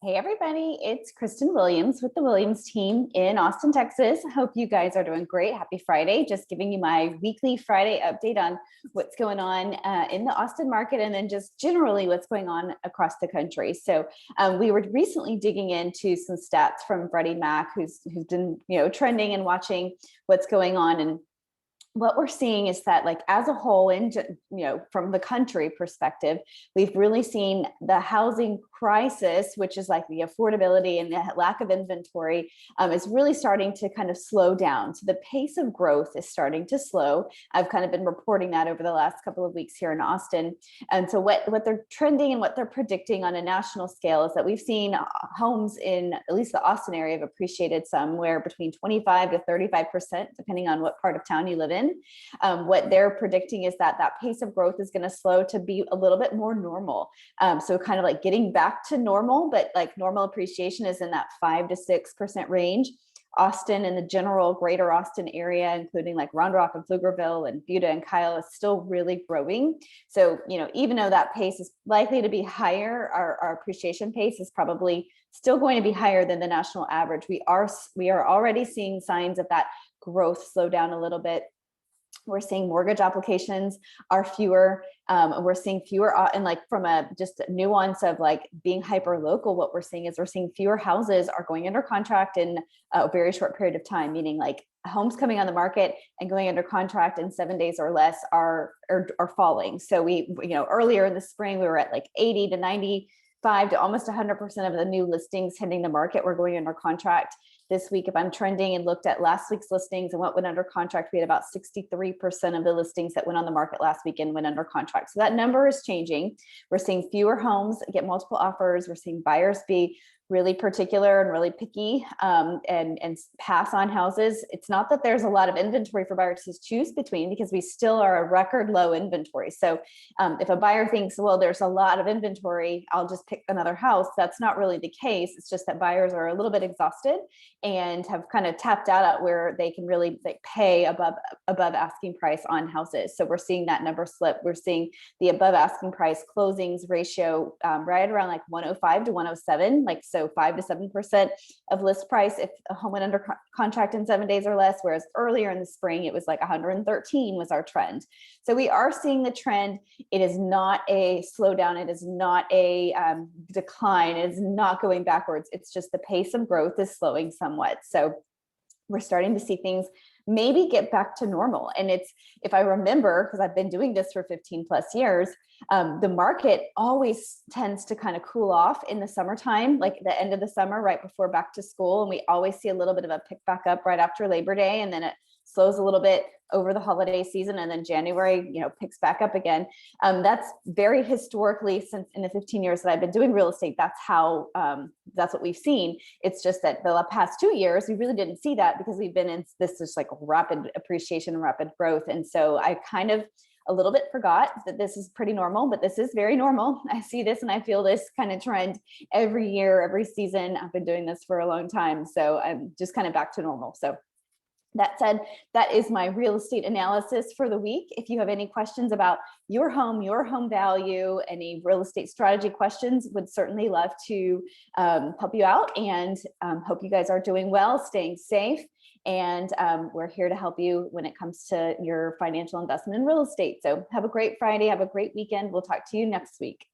Hey everybody, it's Kristen Williams with the Williams team in Austin, Texas. Hope you guys are doing great. Happy Friday. Just giving you my weekly Friday update on what's going on in the Austin market and then just generally what's going on across the country. So we were recently digging into some stats from Freddie Mac, who's been trending and watching what's going on. And what we're seeing is that, like, as a whole, from the country perspective, we've really seen the housing crisis, which is like the affordability and the lack of inventory, is really starting to kind of slow down. So the pace of growth is starting to slow. I've kind of been reporting that over the last couple of weeks here in Austin. And so what they're trending and what they're predicting on a national scale is that we've seen homes in at least the Austin area have appreciated somewhere between 25 to 35%, depending on what part of town you live in. What they're predicting is that pace of growth is going to slow to be a little bit more normal. So kind of like getting back to normal, but like normal appreciation is in that 5 to 6% range. Austin and the general greater Austin area, including like Round Rock and Pflugerville and Buda and Kyle, is still really growing. So, even though that pace is likely to be higher, our appreciation pace is probably still going to be higher than the national average. We are already seeing signs of that growth slow down a little bit. We're seeing mortgage applications are fewer. We're seeing fewer, and like from a just nuance of like being hyper local, what we're seeing fewer houses are going under contract in a very short period of time, meaning like homes coming on the market and going under contract in 7 days or less are falling. So we earlier in the spring, we were at like 80 to 95 to almost 100% of the new listings hitting the market were going under contract. This week, if I'm trending and looked at last week's listings and what went under contract, we had about 63% of the listings that went on the market last weekend went under contract. So that number is changing. We're seeing fewer homes get multiple offers. We're seeing buyers be really particular and really picky and pass on houses. It's not that there's a lot of inventory for buyers to choose between, because we still are a record low inventory. So if a buyer thinks, well, there's a lot of inventory, I'll just pick another house, that's not really the case. It's just that buyers are a little bit exhausted and have kind of tapped out at where they can really pay above asking price on houses. So we're seeing that number slip. We're seeing the above asking price closings ratio right around like 105 to 107, so 5 to 7% of list price if a home went under contract in 7 days or less, whereas earlier in the spring, it was like 113 was our trend. So we are seeing the trend. It is not a slowdown. It is not a decline. It is not going backwards. It's just the pace of growth is slowing somewhat. So we're starting to see things maybe get back to normal. And it's, if I remember, because I've been doing this for 15 plus years, the market always tends to kind of cool off in the summertime, like the end of the summer, right before back to school. And we always see a little bit of a pick back up right after Labor Day. And then it slows a little bit over the holiday season. And then January, picks back up again. That's very historically, since in the 15 years that I've been doing real estate, that's what we've seen. It's just that the past 2 years, we really didn't see that because we've been in this just like rapid appreciation and rapid growth. And so I kind of a little bit forgot that this is pretty normal, but this is very normal. I see this and I feel this kind of trend every year, every season. I've been doing this for a long time. So I'm just kind of back to normal. So that said, that is my real estate analysis for the week. If you have any questions about your home value, any real estate strategy questions, would certainly love to help you out, and hope you guys are doing well, staying safe. And we're here to help you when it comes to your financial investment in real estate. So have a great Friday. Have a great weekend. We'll talk to you next week.